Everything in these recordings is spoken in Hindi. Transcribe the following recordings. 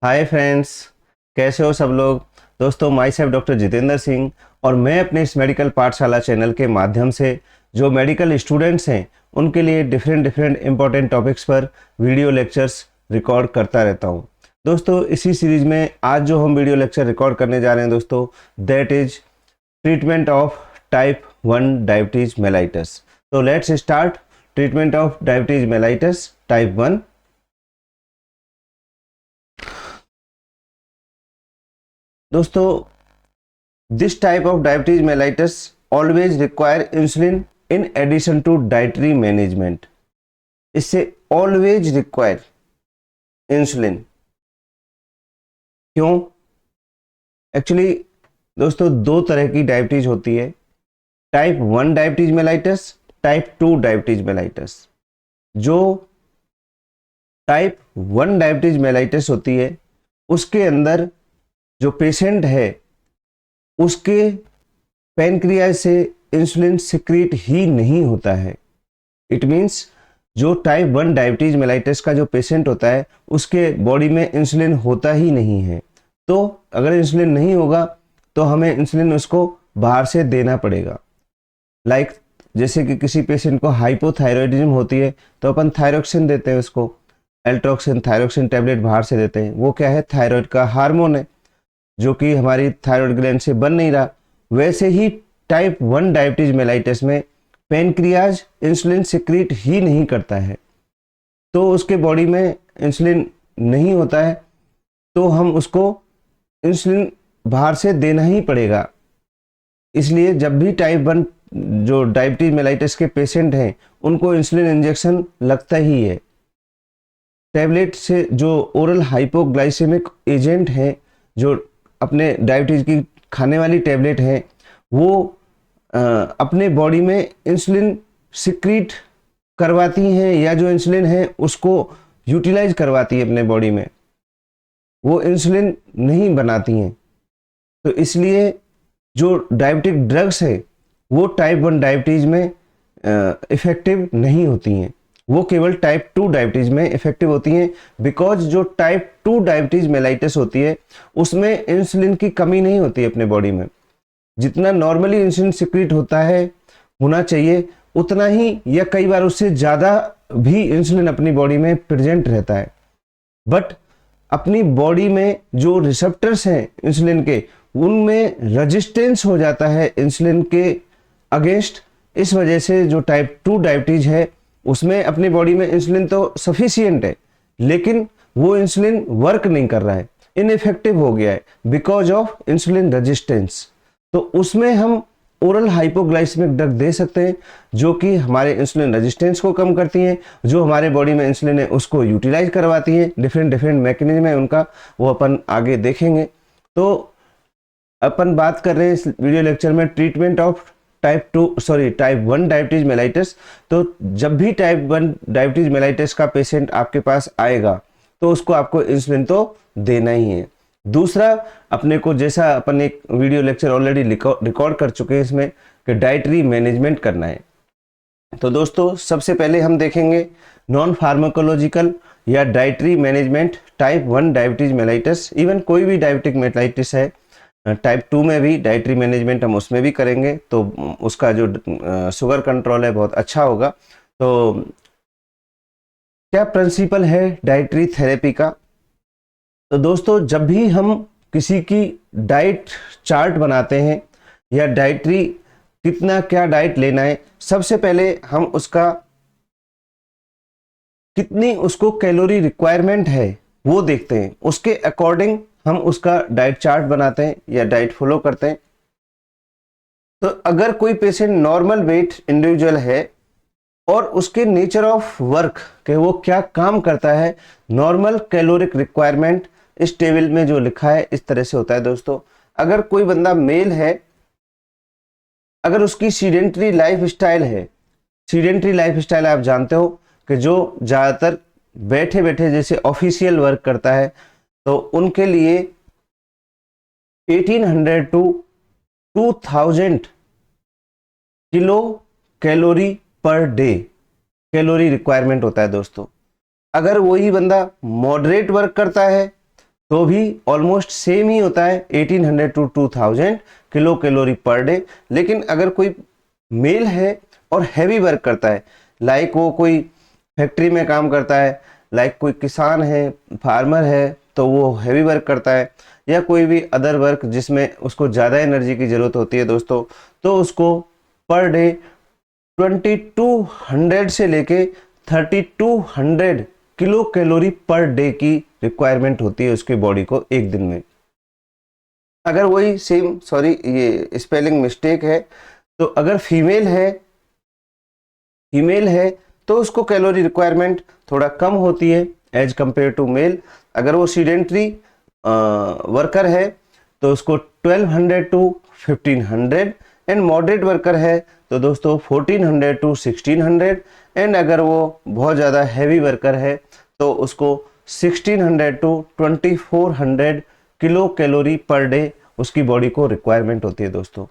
हाय फ्रेंड्स, कैसे हो सब लोग। दोस्तों, my self doctor Jitendra Singh और मैं अपने इस मेडिकल पाठशाला चैनल के माध्यम से जो मेडिकल स्टूडेंट्स हैं उनके लिए डिफरेंट डिफरेंट इंपॉर्टेंट टॉपिक्स पर वीडियो लेक्चर्स रिकॉर्ड करता रहता हूं। दोस्तों, इसी सीरीज में आज जो हम वीडियो लेक्चर रिकॉर्ड करने जा रहे हैं दोस्तों, that is treatment of type 1 diabetes mellitus. तो let's start treatment of diabetes mellitus type 1। दोस्तों, this type of diabetes mellitus always require insulin in addition to dietary management। इससे always require insulin। क्यों? एक्चुअली दोस्तों, दो तरह की डायबिटीज होती है, type 1 diabetes mellitus, type 2 diabetes mellitus. जो टाइप 1 डायबिटीज मेलाइटस होती है उसके अंदर जो पेशेंट है उसके पैनक्रियाज से इंसुलिन सिक्रीट ही नहीं होता है। इट मीन्स जो टाइप 1 डायबिटीज मेलाइटस का जो पेशेंट होता है उसके बॉडी में इंसुलिन होता ही नहीं है। तो अगर इंसुलिन नहीं होगा तो हमें इंसुलिन उसको बाहर से देना पड़ेगा। लाइक जैसे कि किसी पेशेंट को हाइपोथायरॉयडिज्म होती है तो अपन थायरोक्सिन देते हैं, उसको एल्ट्रोक्सिन थायरोक्सिन टैबलेट बाहर से देते हैं। वो क्या है? थायराइड का हार्मोन है जो कि हमारी थायराइड ग्लैंड से बन नहीं रहा। वैसे ही टाइप 1 डायबिटीज मेलाइटस में पैनक्रियाज इंसुलिन सिक्रीट ही नहीं करता है, तो उसके बॉडी में इंसुलिन नहीं होता है, तो हम उसको इंसुलिन बाहर से देना ही पड़ेगा। इसलिए जब भी टाइप 1 जो डायबिटीज मेलाइटस के पेशेंट हैं उनको इंसुलिन इंजेक्शन लगता ही है। टैबलेट से जो ओरल हाइपोग्लाइसेमिक एजेंट हैं, जो अपने डायबिटीज की खाने वाली टैबलेट है, वो अपने बॉडी में इंसुलिन सिक्रीट करवाती हैं या जो इंसुलिन है उसको यूटिलाइज करवाती है अपने बॉडी में, वो इंसुलिन नहीं बनाती हैं। तो इसलिए जो डायबिटिक ड्रग्स है वो टाइप 1 डायबिटीज में इफेक्टिव नहीं होती हैं, वो केवल टाइप 2 डायबिटीज में इफेक्टिव होती हैं। बिकॉज जो टाइप 2 डायबिटीज मेलाइटस होती है उसमें इंसुलिन की कमी नहीं होती है अपने बॉडी में। जितना नॉर्मली इंसुलिन सिक्रीट होता है होना चाहिए उतना ही या कई बार उससे ज़्यादा भी इंसुलिन अपनी बॉडी में प्रेजेंट रहता है। बट अपनी बॉडी में जो रिसेप्टर्स हैं इंसुलिन के, उनमें रेजिस्टेंस हो जाता है इंसुलिन के अगेंस्ट। इस वजह से जो टाइप 2 डायबिटीज है उसमें अपनी बॉडी में इंसुलिन तो सफिशिएंट है लेकिन वो इंसुलिन वर्क नहीं कर रहा है, इनइफेक्टिव हो गया है बिकॉज ऑफ इंसुलिन रेजिस्टेंस। तो उसमें हम ओरल हाइपोग्लाइसेमिक ड्रग दे सकते हैं जो कि हमारे इंसुलिन रेजिस्टेंस को कम करती हैं, जो हमारे बॉडी में इंसुलिन है उसको यूटिलाइज करवाती हैं। डिफरेंट डिफरेंट मैकेनिज्म है उनका, वो अपन आगे देखेंगे। तो अपन बात कर रहे हैं इस वीडियो लेक्चर में treatment of type 1 diabetes mellitus. तो जब भी टाइप 1 डायबिटीज मेलाइटस का पेशेंट आपके पास आएगा तो उसको आपको इंसुलिन तो देना ही है। दूसरा, अपने को जैसा अपन एक वीडियो लेक्चर ऑलरेडी रिकॉर्ड कर चुके हैं इसमें कि डाइटरी मैनेजमेंट करना है। तो दोस्तों, सबसे पहले हम देखेंगे नॉन फार्माकोलॉजिकल या dietary management type 1 diabetes mellitus. Even कोई भी डायबिटिक मेलाइटिस है, टाइप 2 में भी डाइटरी मैनेजमेंट हम उसमें भी करेंगे, तो उसका जो शुगर कंट्रोल है बहुत अच्छा होगा। तो क्या प्रिंसिपल है डाइटरी थेरेपी का? तो दोस्तों, जब भी हम किसी की डाइट चार्ट बनाते हैं या डाइटरी कितना क्या डाइट लेना है, सबसे पहले हम उसका कितनी उसको कैलोरी रिक्वायरमेंट है वो देखते हैं। उसके अकॉर्डिंग हम उसका डाइट चार्ट बनाते हैं या डाइट फॉलो करते हैं। तो अगर कोई पेशेंट नॉर्मल वेट इंडिविजुअल है और उसके नेचर ऑफ वर्क के वो क्या काम करता है, नॉर्मल कैलोरिक रिक्वायरमेंट इस टेबल में जो लिखा है इस तरह से होता है। दोस्तों, अगर कोई बंदा मेल है, अगर उसकी सीडेंटरी लाइफ स्टाइल है, सीडेंटरी लाइफ स्टाइल आप जानते हो कि जो ज़्यादातर बैठे बैठे जैसे ऑफिशियल वर्क करता है, तो उनके लिए 1800 to 2000 kilo calorie per day calorie requirement होता है। दोस्तों, अगर वही बंदा मॉडरेट वर्क करता है तो भी ऑलमोस्ट सेम ही होता है 1800 to 2000 kilo calorie per day. लेकिन अगर कोई मेल है और हैवी वर्क करता है, लाइक वो कोई फैक्ट्री में काम करता है, लाइक कोई किसान है, फार्मर है, तो वो हैवी वर्क करता है, या कोई भी अदर वर्क जिसमें उसको ज़्यादा एनर्जी की ज़रूरत होती है दोस्तों, तो उसको पर डे 2200 से लेके 3200 किलो कैलोरी पर डे की रिक्वायरमेंट होती है उसके बॉडी को एक दिन में। अगर वही सेम, सॉरी ये स्पेलिंग मिस्टेक है, तो अगर फीमेल है तो उसको कैलोरी रिक्वायरमेंट थोड़ा कम होती है एज कंपेयर टू मेल। अगर वो सीडेंट्री वर्कर है तो उसको 1200 टू 1500, एंड मॉडरेट वर्कर है तो दोस्तों 1400 टू 1600, एंड अगर वो बहुत ज़्यादा हैवी वर्कर है तो उसको 1600 to 2400 kilo calorie per day उसकी बॉडी को रिक्वायरमेंट होती है दोस्तों।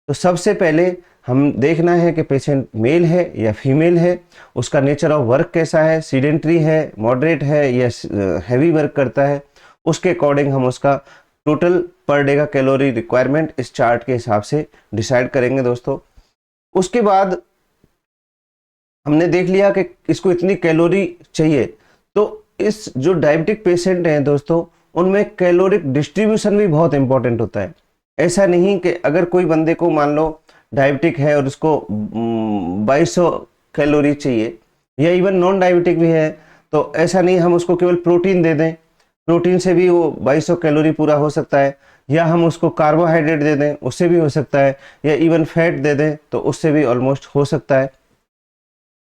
तो सबसे पहले हम देखना है कि पेशेंट मेल है या फीमेल है, उसका नेचर ऑफ वर्क कैसा है, सीडेंट्री है, मॉडरेट है या हैवी वर्क करता है, उसके अकॉर्डिंग हम उसका टोटल पर डे का कैलोरी रिक्वायरमेंट इस चार्ट के हिसाब से डिसाइड करेंगे दोस्तों। उसके बाद हमने देख लिया कि इसको इतनी कैलोरी चाहिए, तो इस जो डायबिटिक पेशेंट हैं दोस्तों, उनमें कैलोरिक डिस्ट्रीब्यूशन भी बहुत इंपॉर्टेंट होता है। ऐसा नहीं कि अगर कोई बंदे को मान लो डायबिटिक है और उसको 2200 कैलोरी चाहिए, या इवन नॉन डायबिटिक भी है, तो ऐसा नहीं हम उसको केवल प्रोटीन दे दें, प्रोटीन से भी वो 2200 कैलोरी पूरा हो सकता है, या हम उसको कार्बोहाइड्रेट दे दें उससे भी हो सकता है, या इवन फैट दे दें तो उससे भी ऑलमोस्ट हो सकता है।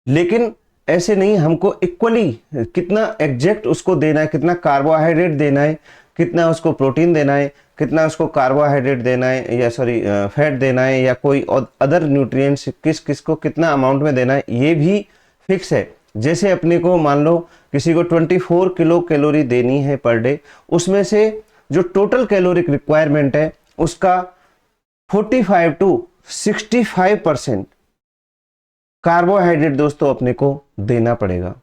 लेकिन ऐसे नहीं, हमको इक्वली कितना एग्जैक्ट उसको देना है, कितना कार्बोहाइड्रेट देना है, कितना उसको प्रोटीन देना है, कितना उसको कार्बोहाइड्रेट देना है, या सॉरी फैट देना है, या कोई अदर न्यूट्रिएंट्स किस किस को कितना अमाउंट में देना है, ये भी फिक्स है। जैसे अपने को मान लो किसी को 24 किलो कैलोरी देनी है पर डे, उसमें से जो टोटल कैलोरिक रिक्वायरमेंट है उसका 45 टू 65% कार्बोहाइड्रेट दोस्तों अपने को देना पड़ेगा।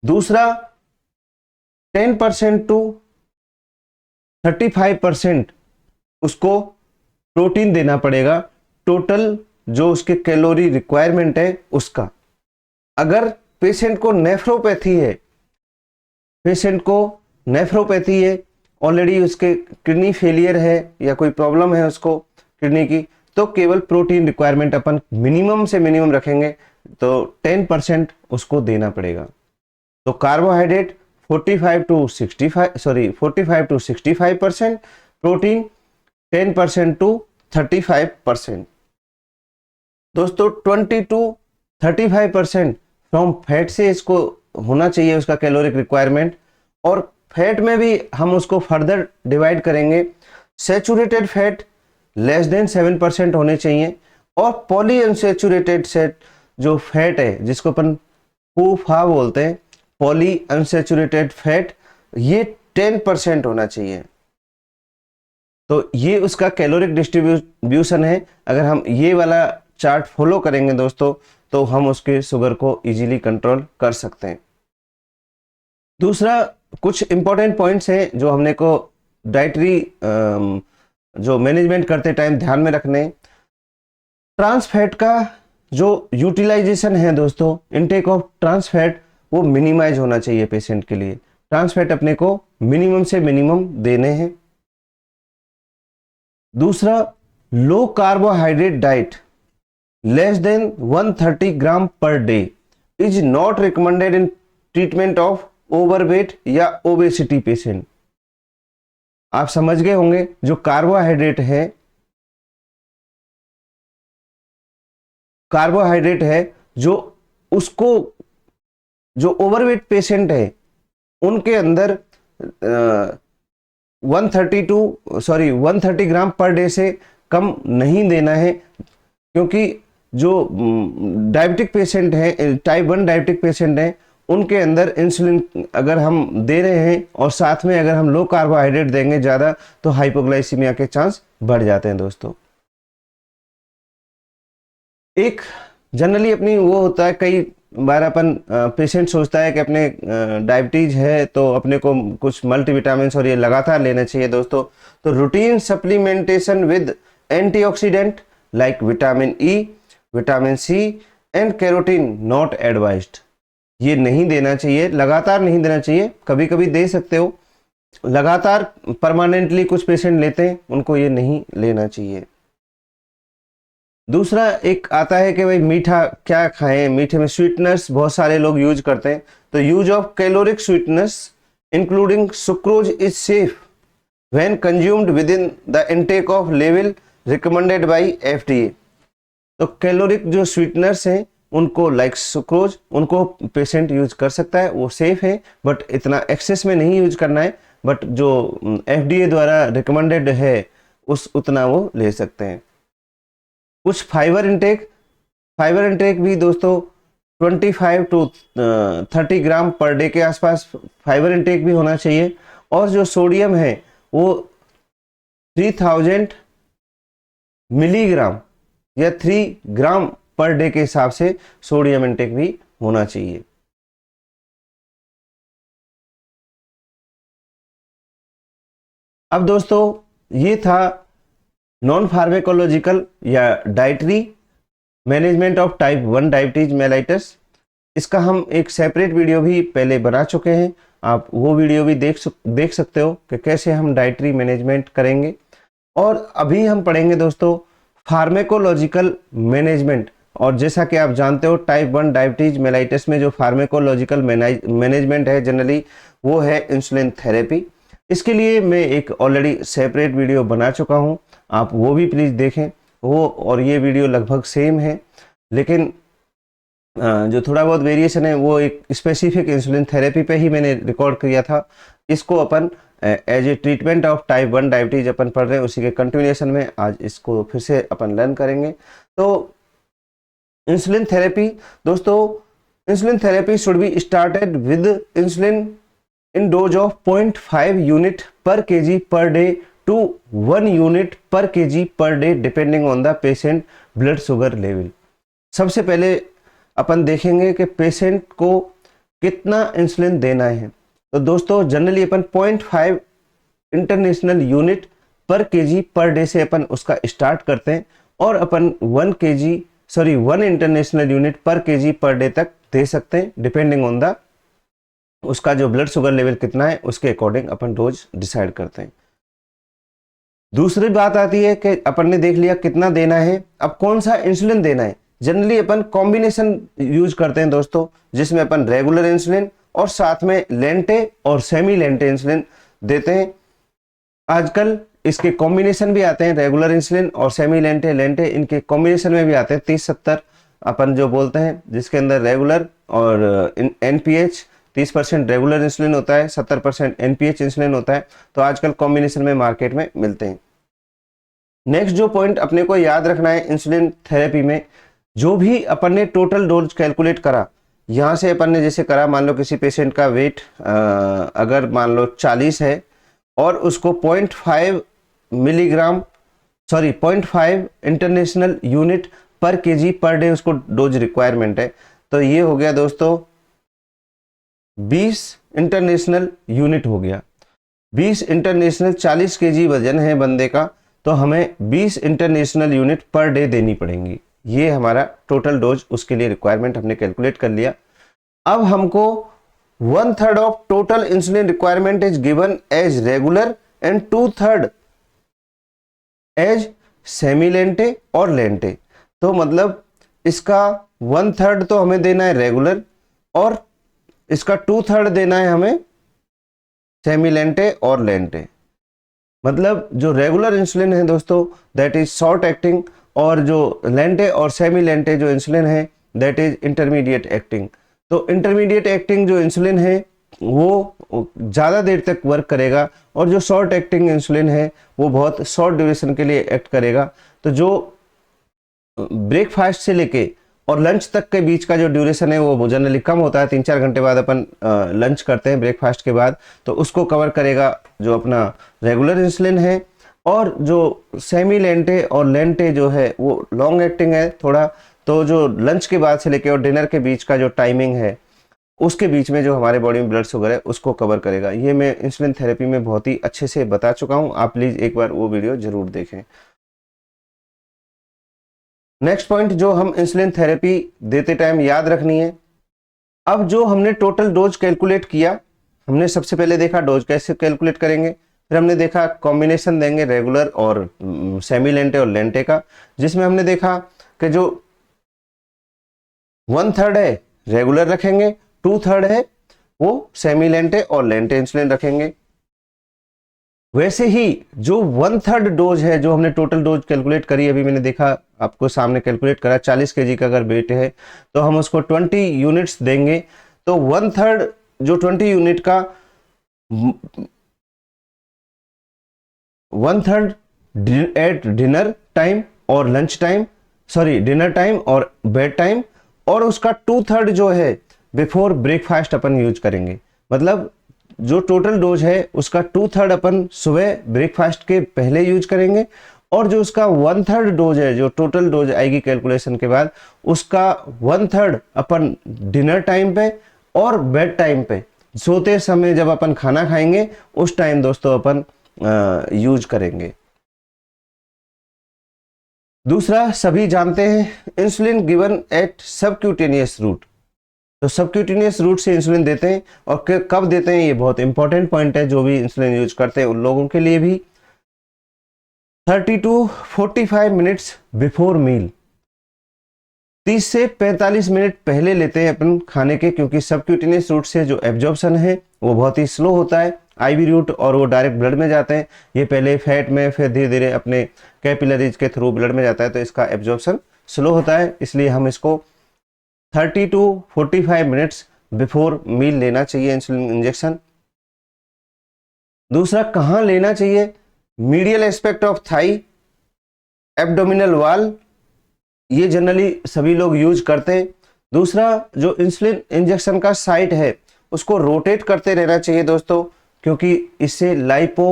दूसरा 10% टू 35% उसको प्रोटीन देना पड़ेगा, टोटल जो उसके कैलोरी रिक्वायरमेंट है उसका। अगर पेशेंट को नेफ्रोपैथी है, ऑलरेडी उसके किडनी फेलियर है या कोई प्रॉब्लम है उसको किडनी की, तो केवल प्रोटीन रिक्वायरमेंट अपन मिनिमम से मिनिमम रखेंगे, तो 10% उसको देना पड़ेगा। तो कार्बोहाइड्रेट 45 टू 65%, प्रोटीन 10% टू 35%। दोस्तों 20 टू 35% फ्रॉम फैट से इसको होना चाहिए उसका कैलोरिक रिक्वायरमेंट, और फैट में भी हम उसको फर्दर डिवाइड करेंगे। सैचुरेटेड फैट लेस देन 7% होने चाहिए, और पॉली अनसैचुरेटेड सेट जो फैट है जिसको अपन PUFA बोलते हैं, पॉली अनसैचुरेटेड फैट, ये 10% होना चाहिए। तो ये उसका कैलोरिक डिस्ट्रीब्यूशन है। अगर हम ये वाला चार्ट फॉलो करेंगे दोस्तों, तो हम उसके शुगर को इजीली कंट्रोल कर सकते हैं। दूसरा कुछ इंपॉर्टेंट पॉइंट्स हैं जो हमने को डाइटरी जो मैनेजमेंट करते टाइम ध्यान में रखने। ट्रांस फैट का जो यूटिलाइजेशन है दोस्तों, इनटेक ऑफ ट्रांस फैट वो मिनिमाइज होना चाहिए पेशेंट के लिए। ट्रांस फैट अपने को मिनिमम से मिनिमम देने हैं। दूसरा, लो carbohydrate diet less than 130 gram per day is not recommended in treatment of overweight या ओबेसिटी पेशेंट। आप समझ गए होंगे, जो कार्बोहाइड्रेट है जो उसको, जो ओवरवेट पेशेंट है उनके अंदर 130 ग्राम पर डे से कम नहीं देना है, क्योंकि जो डायबिटिक पेशेंट है, टाइप 1 डायबिटिक पेशेंट है, उनके अंदर इंसुलिन अगर हम दे रहे हैं और साथ में अगर हम लो कार्बोहाइड्रेट देंगे ज़्यादा, तो हाइपोग्लाइसीमिया के चांस बढ़ जाते हैं दोस्तों। एक जनरली अपनी वो होता है, कई बार अपन पेशेंट सोचता है कि अपने डायबिटीज है तो अपने को कुछ मल्टीविटामिन और ये लगातार लेना चाहिए दोस्तों। तो routine supplementation with antioxidant like vitamin E, vitamin C and carotene not advised. ये नहीं देना चाहिए, लगातार नहीं देना चाहिए, कभी कभी दे सकते हो, लगातार परमानेंटली कुछ पेशेंट लेते हैं, उनको ये नहीं लेना चाहिए। दूसरा एक आता है कि भाई मीठा क्या खाएं, मीठे में स्वीटनर्स बहुत सारे लोग यूज करते हैं। तो use of caloric sweeteners including sucrose is safe when consumed with in the intake of level recommended by FDA। तो कैलोरिक जो स्वीटनर्स हैं उनको लाइक सुक्रोज, उनको पेशेंट यूज कर सकता है, वो सेफ है, बट इतना एक्सेस में नहीं यूज करना है, बट जो FDA द्वारा रिकमेंडेड है उस उतना वो ले सकते हैं। कुछ फाइबर इंटेक भी दोस्तों 25 to 30 ग्राम पर डे के आसपास फाइबर इंटेक भी होना चाहिए। और जो सोडियम है वो 3000 मिलीग्राम या 3 ग्राम पर डे के हिसाब से सोडियम इंटेक भी होना चाहिए। अब दोस्तों ये था नॉन फार्मेकोलॉजिकल या dietary management of type 1 diabetes mellitus. इसका हम एक सेपरेट वीडियो भी पहले बना चुके हैं, आप वो वीडियो भी देख सकते हो कि कैसे हम डाइटरी मैनेजमेंट करेंगे। और अभी हम पढ़ेंगे दोस्तों फार्मेकोलॉजिकल मैनेजमेंट। और जैसा कि आप जानते हो टाइप 1 डायबिटीज मेलाइटस में जो फार्मेकोलॉजिकल मैनेजमेंट है जनरली वो है इंसुलिन थेरेपी। इसके लिए मैं एक ऑलरेडी सेपरेट वीडियो बना चुका हूं, आप वो भी प्लीज़ देखें। वो और ये वीडियो लगभग सेम है, लेकिन जो थोड़ा बहुत वेरिएशन है वो एक स्पेसिफिक इंसुलिन थेरेपी पे ही मैंने रिकॉर्ड किया था। इसको अपन as a treatment of type 1 diabetes अपन पढ़ रहे हैं, उसी के कंटिन्यूएशन में आज इसको फिर से अपन लर्न करेंगे। तो इंसुलिन थेरेपी दोस्तों, insulin therapy should be started with insulin in dose of 0.5 unit per kg per day to 1 unit per kg per day depending on the patient blood sugar level। सबसे पहले अपन देखेंगे कि पेशेंट को कितना इंसुलिन देना है। तो दोस्तों जनरली अपन 0.5 इंटरनेशनल यूनिट पर केजी पर डे से अपन उसका स्टार्ट करते हैं और अपन 1 इंटरनेशनल यूनिट पर केजी पर डे तक दे सकते हैं डिपेंडिंग ऑन द उसका जो ब्लड शुगर लेवल कितना है उसके अकॉर्डिंग अपन डोज डिसाइड करते हैं। दूसरी बात आती है कि अपन ने देख लिया कितना देना है, अब कौन सा इंसुलिन देना है। जनरली अपन कॉम्बिनेशन यूज करते हैं दोस्तों, जिसमें अपन रेगुलर इंसुलिन और साथ में लेंटे और सेमी लेंटे इंसुलिन देते हैं। आजकल इसके कॉम्बिनेशन भी आते हैं, रेगुलर इंसुलिन और सेमी लेंटे, लेंटे इनके कॉम्बिनेशन में भी आते हैं 30-70 अपन जो बोलते हैं, जिसके अंदर रेगुलर और NPH 30% रेगुलर इंसुलिन होता है, 70% NPH इंसुलिन होता है। तो आजकल कॉम्बिनेशन में मार्केट में मिलते हैं। नेक्स्ट जो पॉइंट अपने को याद रखना है इंसुलिन थेरेपी में, जो भी अपन ने टोटल डोज कैलकुलेट करा, यहाँ से अपन ने जैसे करा, मान लो किसी पेशेंट का वेट अगर मान लो 40 है और उसको 0.5 इंटरनेशनल यूनिट पर केजी पर डे उसको डोज रिक्वायरमेंट है। तो ये हो गया दोस्तों 20 इंटरनेशनल यूनिट हो गया। 20 इंटरनेशनल 40 केजी वजन है बंदे का, तो हमें 20 इंटरनेशनल यूनिट पर डे देनी पड़ेंगी। ये हमारा टोटल डोज उसके लिए रिक्वायरमेंट हमने कैलकुलेट कर लिया। अब हमको 1/3 of total insulin requirement is given as regular and 2/3 as semi lente और लेंटे। तो मतलब इसका 1/3 तो हमें देना है रेगुलर और इसका 2/3 देना है हमें सेमी लेंटे और लेंटे। मतलब जो रेगुलर इंसुलिन है दोस्तों दैट इज शॉर्ट एक्टिंग, और जो लेंटे और सेमी लेंटे जो इंसुलिन है दैट इज इंटरमीडिएट एक्टिंग। तो इंटरमीडिएट एक्टिंग जो इंसुलिन है वो ज़्यादा देर तक वर्क करेगा और जो शॉर्ट एक्टिंग इंसुलिन है वो बहुत शॉर्ट ड्यूरेशन के लिए एक्ट करेगा। तो जो ब्रेकफास्ट से लेके और लंच तक के बीच का जो ड्यूरेशन है वो जनरली कम होता है, 3-4 घंटे बाद अपन लंच करते हैं ब्रेकफास्ट के बाद, तो उसको कवर करेगा जो अपना रेगुलर इंसुलिन है। और जो सेमी लेंटे और लेंटे जो है वो लॉन्ग एक्टिंग है थोड़ा, तो जो लंच के बाद से लेके और डिनर के बीच का जो टाइमिंग है उसके बीच में जो हमारे बॉडी में ब्लड शुगर है उसको कवर करेगा। ये मैं इंसुलिन थेरेपी में बहुत ही अच्छे से बता चुका हूँ, आप प्लीज एक बार वो वीडियो जरूर देखें। नेक्स्ट पॉइंट जो हम इंसुलिन थेरेपी देते टाइम याद रखनी है, अब जो हमने टोटल डोज कैलकुलेट किया, हमने सबसे पहले देखा डोज कैसे कैलकुलेट करेंगे, फिर हमने देखा कॉम्बिनेशन देंगे रेगुलर और सेमी लेंटे और लेंटे का, जिसमें हमने देखा कि जो 1/3 है रेगुलर रखेंगे, 2/3 है वो सेमी लेंटे और लेंटे इंसुलिन रखेंगे। वैसे ही जो 1/3 डोज है, जो हमने टोटल डोज कैलकुलेट करी, अभी मैंने देखा आपको सामने कैलकुलेट करा, 40 kg का अगर वेट है तो हम उसको 20 यूनिट्स देंगे। तो 1/3 जो 20 यूनिट का 1/3 एट डिनर टाइम और lunch time, sorry dinner time और बेड टाइम, और उसका 2/3 जो है बिफोर ब्रेकफास्ट अपन यूज करेंगे। मतलब जो टोटल डोज है उसका 2/3 अपन सुबह ब्रेकफास्ट के पहले यूज करेंगे, और जो उसका 1/3 डोज है, जो टोटल डोज आएगी कैलकुलेशन के बाद, उसका 1/3 अपन डिनर टाइम पे और बेड टाइम पे, सोते समय जब अपन खाना खाएंगे उस टाइम दोस्तों अपन यूज करेंगे। दूसरा, सभी जानते हैं insulin given at subcutaneous route, तो सबक्यूटेनियस रूट से इंसुलिन देते हैं, और कब देते हैं ये बहुत इंपॉर्टेंट पॉइंट है, जो भी इंसुलिन यूज करते हैं उन लोगों के लिए भी 30 to 45 मिनट्स बिफोर मील, 30 से 45 मिनट पहले लेते हैं अपन खाने के, क्योंकि सबक्यूटेनियस रूट से जो एब्जॉर्प्शन है वो बहुत ही स्लो होता है, आईवी रूट और वो डायरेक्ट ब्लड में जाते हैं, ये पहले फैट में फिर धीरे धीरे अपने कैपिलरीज के थ्रू ब्लड में जाता है, तो इसका एब्जॉर्प्शन स्लो होता है, इसलिए हम इसको 30 to 45 मिनट्स बिफोर मील लेना चाहिए इंसुलिन इंजेक्शन। दूसरा, कहाँ लेना चाहिए, medial aspect of thigh, abdominal wall, ये जनरली सभी लोग यूज करते हैं। दूसरा, जो इंसुलिन इंजेक्शन का साइट है उसको रोटेट करते रहना चाहिए दोस्तों, क्योंकि इससे लाइपो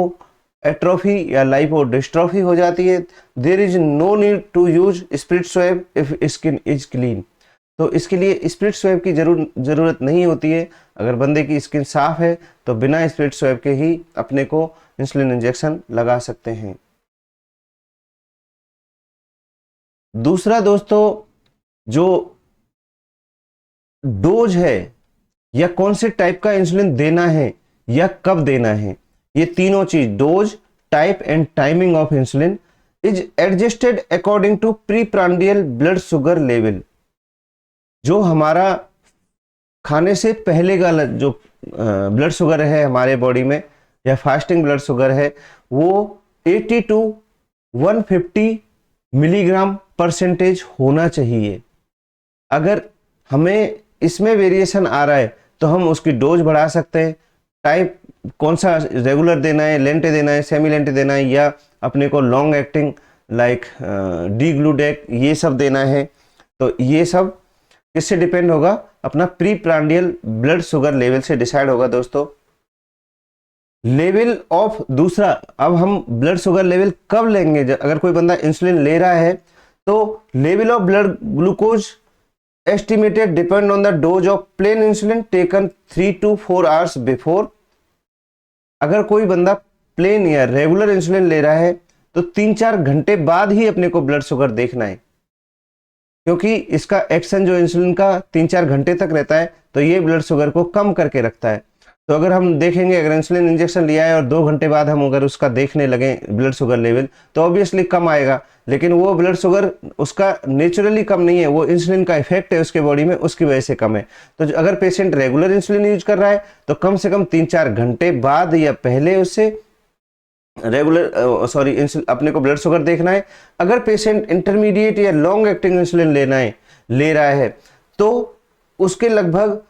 एट्रोफी या लाइपो डिस्ट्रोफी हो जाती है। There is no need to use spirit swab if skin is clean, तो इसके लिए स्प्लिट स्वैब की जरूरत नहीं होती है। अगर बंदे की स्किन साफ है तो बिना स्प्लिट स्वैब के ही अपने को इंसुलिन इंजेक्शन लगा सकते हैं। दूसरा दोस्तों, जो डोज है या कौन से टाइप का इंसुलिन देना है या कब देना है, ये तीनों चीज, dose, type and timing of insulin is adjusted according to preprandial blood sugar level. जो हमारा खाने से पहले का जो ब्लड शुगर है हमारे बॉडी में या फास्टिंग ब्लड शुगर है, वो 80 to 150 मिलीग्राम परसेंटेज होना चाहिए। अगर हमें इसमें वेरिएशन आ रहा है तो हम उसकी डोज बढ़ा सकते हैं, टाइप कौन सा रेगुलर देना है, लेंटे देना है, सेमी लेंटे देना है, या अपने को लॉन्ग एक्टिंग लाइक डी-ग्लूडेक ये सब देना है, तो ये सब किससे डिपेंड होगा, अपना pre prandial blood sugar level से डिसाइड होगा दोस्तों। लेवल ऑफ, दूसरा, अब हम ब्लड शुगर लेवल कब लेंगे, अगर कोई बंदा इंसुलिन ले रहा है तो level of blood glucose estimated depend on the dose of plain insulin taken 3 to 4 hours before. अगर कोई बंदा प्लेन या रेगुलर इंसुलिन ले रहा है तो 3-4 घंटे बाद ही अपने को ब्लड शुगर देखना है, क्योंकि इसका एक्शन जो इंसुलिन का 3-4 घंटे तक रहता है, तो ये ब्लड शुगर को कम करके रखता है। तो अगर हम देखेंगे, अगर इंसुलिन इंजेक्शन लिया है और 2 घंटे बाद हम अगर उसका देखने लगे ब्लड शुगर लेवल, तो ऑब्वियसली कम आएगा, लेकिन वो ब्लड शुगर उसका नेचुरली कम नहीं है, वो इंसुलिन का इफेक्ट है उसके बॉडी में, उसकी वजह से कम है। तो अगर पेशेंट रेगुलर इंसुलिन यूज कर रहा है तो कम से कम 3-4 घंटे बाद या पहले उससे रेगुलर अपने को ब्लड शुगर देखना है। अगर पेशेंट इंटरमीडिएट या लॉन्ग एक्टिंग इंसुलिन ले रहा है तो उसके लगभग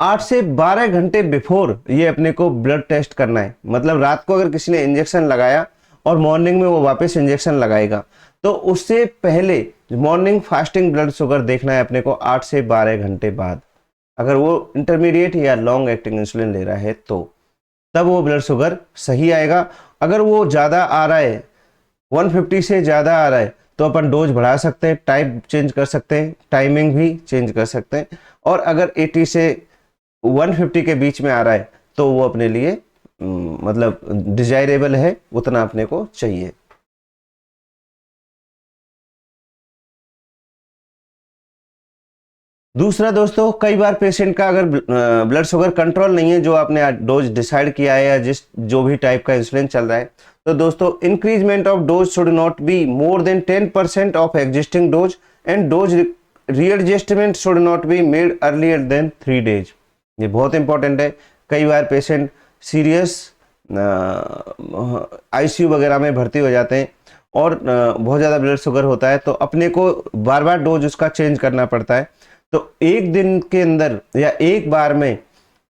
8 से 12 घंटे बिफोर ये अपने को ब्लड टेस्ट करना है। मतलब रात को अगर किसी ने इंजेक्शन लगाया और मॉर्निंग में वो वापस इंजेक्शन लगाएगा, तो उससे पहले मॉर्निंग फास्टिंग ब्लड शुगर देखना है अपने को 8 से 12 घंटे बाद, अगर वो इंटरमीडिएट या लॉन्ग एक्टिंग इंसुलिन ले रहा है तो, तब वो ब्लड शुगर सही आएगा। अगर वो ज़्यादा आ रहा है, 150 से ज़्यादा आ रहा है, तो अपन डोज बढ़ा सकते हैं, टाइप चेंज कर सकते हैं, टाइमिंग भी चेंज कर सकते हैं। और अगर 80 से 150 के बीच में आ रहा है तो वो अपने लिए मतलब डिजायरेबल है, उतना अपने को चाहिए। दूसरा दोस्तों, कई बार पेशेंट का अगर ब्लड शुगर कंट्रोल नहीं है, जो आपने डोज डिसाइड किया है या जो भी टाइप का इंसुलिन चल रहा है, तो दोस्तों increment of dose should not be more than 10% of existing dose and dose readjustment should not be made earlier than 3 days. ये बहुत इंपॉर्टेंट है। कई बार पेशेंट सीरियस आईसीयू वगैरह में भर्ती हो जाते हैं और बहुत ज़्यादा ब्लड शुगर होता है, तो अपने को बार बार डोज उसका चेंज करना पड़ता है। तो एक दिन के अंदर या एक बार में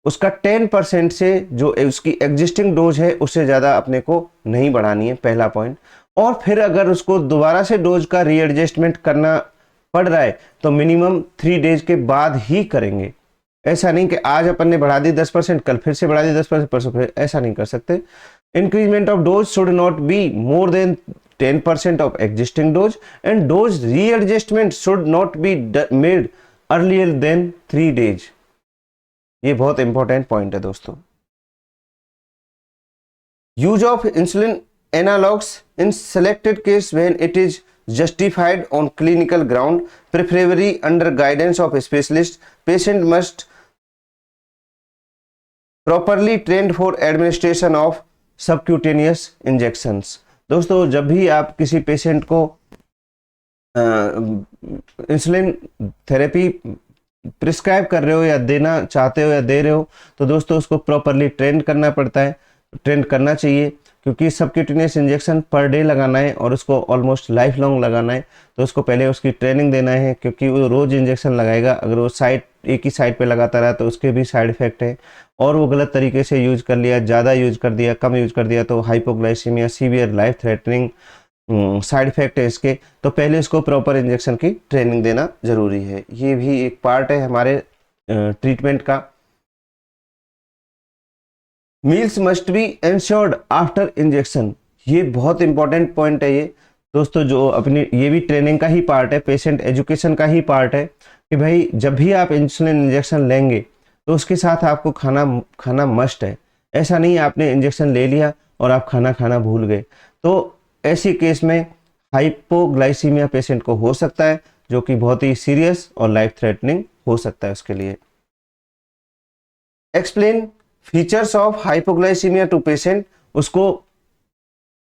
उसका 10% से जो उसकी एग्जिस्टिंग डोज है उससे ज़्यादा अपने को नहीं बढ़ानी है, पहला पॉइंट। और फिर अगर उसको दोबारा से डोज का रीएडजस्टमेंट करना पड़ रहा है तो मिनिमम 3 डेज के बाद ही करेंगे। ऐसा नहीं कि आज अपन ने बढ़ा दी 10%, कल फिर से बढ़ा दी 10%, परसों फिर, ऐसा नहीं कर सकते। Increment of dose should not be more than 10% of existing dose and dose readjustment should not be made earlier than 3 days। ये बहुत इंपॉर्टेंट पॉइंट है दोस्तों। Use of insulin analogues in selected case when it is justified on clinical ground, preferably under guidance of a specialist, patient must properly trained for administration of subcutaneous injections। दोस्तों जब भी आप किसी पेशेंट को इंसुलिन थेरेपी प्रिस्क्राइब कर रहे हो या देना चाहते हो या दे रहे हो, तो दोस्तों उसको प्रॉपरली ट्रेन करना पड़ता है, ट्रेन करना चाहिए, क्योंकि सबक्यूटेनियस इंजेक्शन पर डे लगाना है और उसको ऑलमोस्ट लाइफ लॉन्ग लगाना है। तो उसको पहले उसकी ट्रेनिंग देना है, क्योंकि वो रोज़ इंजेक्शन लगाएगा, अगर वो एक ही साइड पे लगाता रहा तो उसके भी साइड इफेक्ट है। और वो गलत तरीके से यूज कर लिया, ज़्यादा यूज कर दिया, कम यूज कर दिया, तो hypoglycaemia, severe life threatening side effect है इसके। तो पहले इसको प्रॉपर इंजेक्शन की ट्रेनिंग देना जरूरी है। ये भी एक पार्ट है हमारे ट्रीटमेंट का। Meals must be ensured after injection, ये बहुत इंपॉर्टेंट पॉइंट है ये दोस्तों, जो अपनी ये भी ट्रेनिंग का ही पार्ट है, पेशेंट एजुकेशन का ही पार्ट है, कि भाई जब भी आप इंसुलिन इंजेक्शन लेंगे तो उसके साथ आपको खाना मस्ट है। ऐसा नहीं आपने इंजेक्शन ले लिया और आप खाना भूल गए, तो ऐसी केस में हाइपोग्लाइसीमिया पेशेंट को हो सकता है, जो कि बहुत ही सीरियस और लाइफ थ्रेटनिंग हो सकता है उसके लिए। Explain features of hypoglycaemia to patient, उसको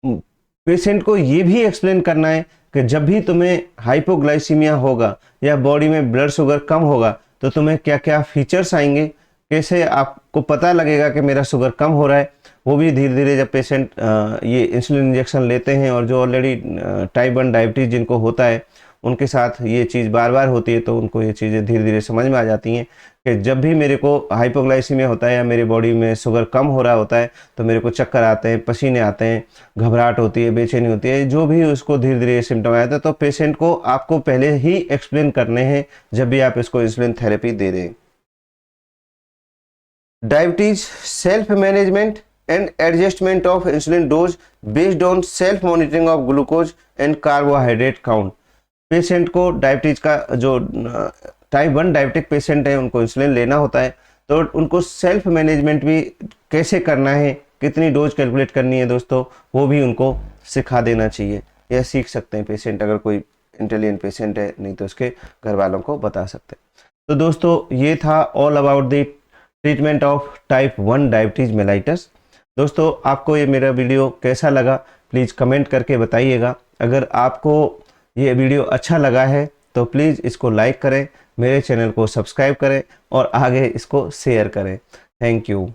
पेशेंट को ये भी एक्सप्लेन करना है कि जब भी तुम्हें हाइपोग्लाइसीमिया होगा या बॉडी में ब्लड शुगर कम होगा तो तुम्हें क्या क्या फीचर्स आएंगे, कैसे आपको पता लगेगा कि मेरा शुगर कम हो रहा है। वो भी धीरे धीरे जब पेशेंट ये इंसुलिन इंजेक्शन लेते हैं और जो ऑलरेडी टाइप 1 डायबिटीज जिनको होता है उनके साथ ये चीज़ बार बार होती है, तो उनको ये चीज़ें धीरे धीरे समझ में आ जाती हैं कि जब भी मेरे को हाइपोग्लाइसीमिया होता है या मेरी बॉडी में शुगर कम हो रहा होता है तो मेरे को चक्कर आते हैं, पसीने आते हैं, घबराहट होती है, बेचैनी होती है, जो भी उसको धीरे धीरे सिम्टम आया था। तो पेशेंट को आपको पहले ही एक्सप्लेन करने हैं जब भी आप इसको इंसुलिन थेरेपी दे दें। Diabetes self management and adjustment of insulin dose based on self monitoring of glucose and carbohydrate count. Patient को डायबिटीज का जो टाइप 1 डायबिटिक पेशेंट है उनको इंसुलिन लेना होता है, तो उनको सेल्फ मैनेजमेंट भी कैसे करना है, कितनी डोज कैलकुलेट करनी है दोस्तों, वो भी उनको सिखा देना चाहिए। यह सीख सकते हैं पेशेंट, अगर कोई इंटेलिजेंट पेशेंट है, नहीं तो उसके घर वालों को बता सकते हैं। तो दोस्तों ये था all about the treatment of type 1 diabetes mellitus. दोस्तों आपको ये मेरा वीडियो कैसा लगा प्लीज़ कमेंट करके बताइएगा। अगर आपको ये वीडियो अच्छा लगा है तो प्लीज़ इसको लाइक करें, मेरे चैनल को सब्सक्राइब करें और आगे इसको शेयर करें। Thank you.